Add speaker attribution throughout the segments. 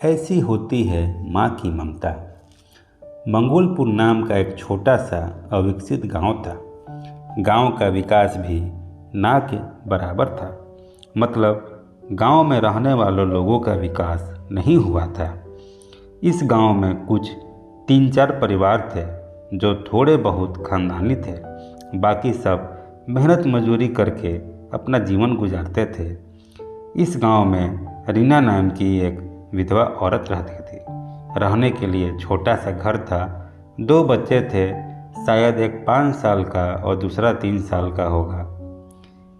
Speaker 1: ऐसी होती है माँ की ममता। मंगोलपुर नाम का एक छोटा सा अविकसित गांव था। गांव का विकास भी ना के बराबर था। मतलब गांव में रहने वालों लोगों का विकास नहीं हुआ था। इस गांव में कुछ 3-4 परिवार थे जो थोड़े बहुत खानदानी थे। बाकी सब मेहनत मजदूरी करके अपना जीवन गुजारते थे। इस गांव में रीना नाम की एक विधवा औरत रहती थी। रहने के लिए छोटा सा घर था। 2 बच्चे थे, शायद एक 5 साल का और दूसरा 3 साल का होगा।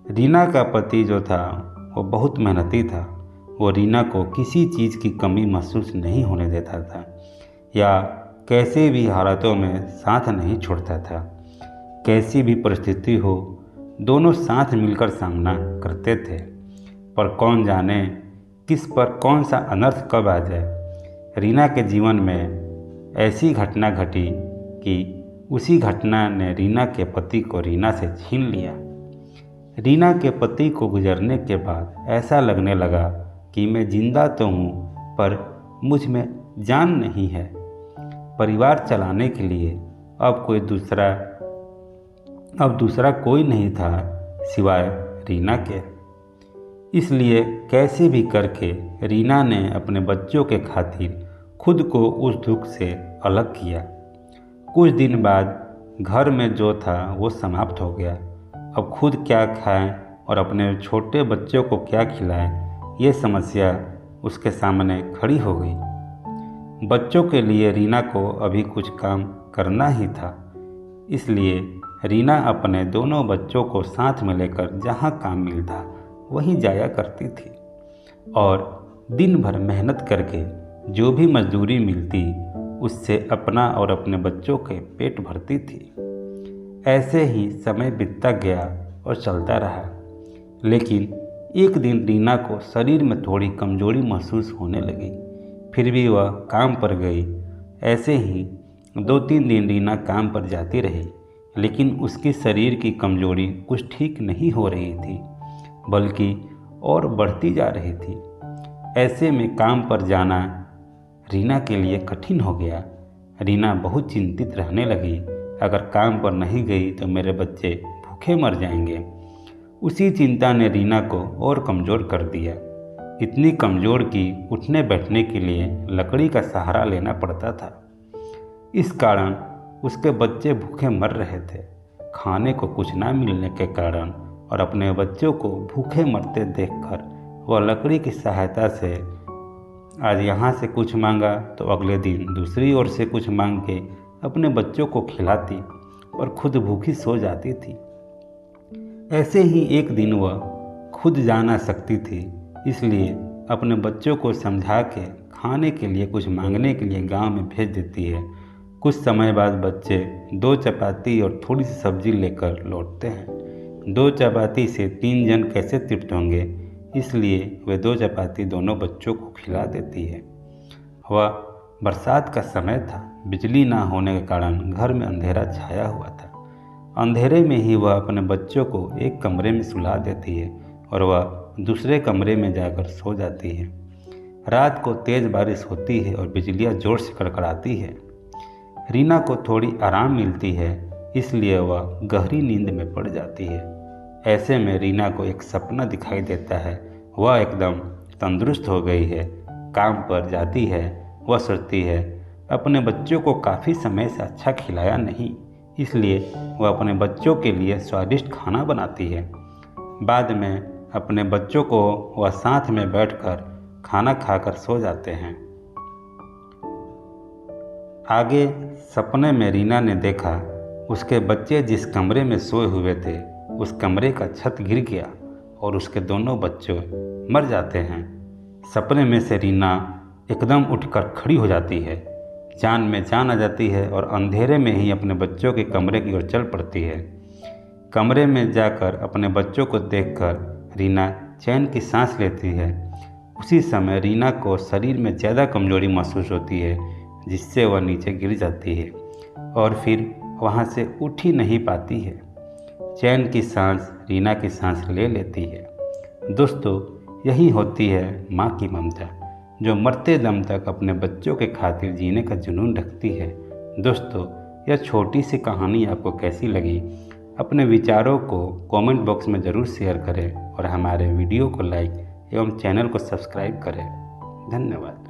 Speaker 1: रीना का पति जो था वो बहुत मेहनती था। वो रीना को किसी चीज़ की कमी महसूस नहीं होने देता था या कैसे भी हालातों में साथ नहीं छोड़ता था। कैसी भी परिस्थिति हो, दोनों साथ मिलकर सामना करते थे। पर कौन जाने किस पर कौन सा अनर्थ कब आ जाए। रीना के जीवन में ऐसी घटना घटी कि उसी घटना ने रीना के पति को रीना से छीन लिया। रीना के पति को गुजरने के बाद ऐसा लगने लगा कि मैं जिंदा तो हूँ पर मुझ में जान नहीं है। परिवार चलाने के लिए अब दूसरा कोई नहीं था सिवाय रीना के। इसलिए कैसे भी करके रीना ने अपने बच्चों के खातिर खुद को उस दुख से अलग किया। कुछ दिन बाद घर में जो था वो समाप्त हो गया। अब खुद क्या खाएं और अपने छोटे बच्चों को क्या खिलाएं, ये समस्या उसके सामने खड़ी हो गई। बच्चों के लिए रीना को अभी कुछ काम करना ही था। इसलिए रीना अपने दोनों बच्चों को साथ में लेकर जहाँ काम मिलता वहीं जाया करती थी और दिन भर मेहनत करके जो भी मजदूरी मिलती उससे अपना और अपने बच्चों के पेट भरती थी। ऐसे ही समय बीतता गया और चलता रहा। लेकिन एक दिन रीना को शरीर में थोड़ी कमजोरी महसूस होने लगी। फिर भी वह काम पर गई। ऐसे ही 2-3 दिन रीना काम पर जाती रही, लेकिन उसकी शरीर की कमजोरी कुछ ठीक नहीं हो रही थी, बल्कि और बढ़ती जा रही थी। ऐसे में काम पर जाना रीना के लिए कठिन हो गया। रीना बहुत चिंतित रहने लगी। अगर काम पर नहीं गई तो मेरे बच्चे भूखे मर जाएंगे। उसी चिंता ने रीना को और कमज़ोर कर दिया। इतनी कमज़ोर कि उठने बैठने के लिए लकड़ी का सहारा लेना पड़ता था। इस कारण उसके बच्चे भूखे मर रहे थे। खाने को कुछ ना मिलने के कारण और अपने बच्चों को भूखे मरते देखकर वह लकड़ी की सहायता से आज यहाँ से कुछ मांगा तो अगले दिन दूसरी ओर से कुछ मांग के अपने बच्चों को खिलाती और खुद भूखी सो जाती थी। ऐसे ही एक दिन वह खुद जा ना सकती थी, इसलिए अपने बच्चों को समझा के खाने के लिए कुछ मांगने के लिए गांव में भेज देती है। कुछ समय बाद बच्चे 2 चपाती और थोड़ी सी सब्जी लेकर लौटते हैं। 2 चपाती से 3 जन कैसे तृप्त होंगे, इसलिए वे 2 चपाती दोनों बच्चों को खिला देती है। वह बरसात का समय था। बिजली ना होने के कारण घर में अंधेरा छाया हुआ था। अंधेरे में ही वह अपने बच्चों को एक कमरे में सुला देती है और वह दूसरे कमरे में जाकर सो जाती है। रात को तेज़ बारिश होती है और बिजलियाँ जोर से कड़कड़ाती है। रीना को थोड़ी आराम मिलती है, इसलिए वह गहरी नींद में पड़ जाती है। ऐसे में रीना को एक सपना दिखाई देता है। वह एकदम तंदुरुस्त हो गई है, काम पर जाती है। वह सोचती है अपने बच्चों को काफ़ी समय से अच्छा खिलाया नहीं, इसलिए वह अपने बच्चों के लिए स्वादिष्ट खाना बनाती है। बाद में अपने बच्चों को वह साथ में बैठकर खाना खाकर सो जाते हैं। आगे सपने में रीना ने देखा उसके बच्चे जिस कमरे में सोए हुए थे उस कमरे का छत गिर गया और उसके दोनों बच्चे मर जाते हैं। सपने में से रीना एकदम उठकर खड़ी हो जाती है, जान में जान आ जाती है और अंधेरे में ही अपने बच्चों के कमरे की ओर चल पड़ती है। कमरे में जाकर अपने बच्चों को देखकर रीना चैन की सांस लेती है। उसी समय रीना को शरीर में ज़्यादा कमजोरी महसूस होती है, जिससे वह नीचे गिर जाती है और फिर वहाँ से उठ ही नहीं पाती है। चैन की सांस रीना की सांस ले लेती है। दोस्तों, यही होती है माँ की ममता। जो मरते दम तक अपने बच्चों के खातिर जीने का जुनून रखती है। दोस्तों, यह छोटी सी कहानी आपको कैसी लगी? अपने विचारों को कमेंट बॉक्स में ज़रूर शेयर करें और हमारे वीडियो को लाइक एवं चैनल को सब्सक्राइब करें। धन्यवाद।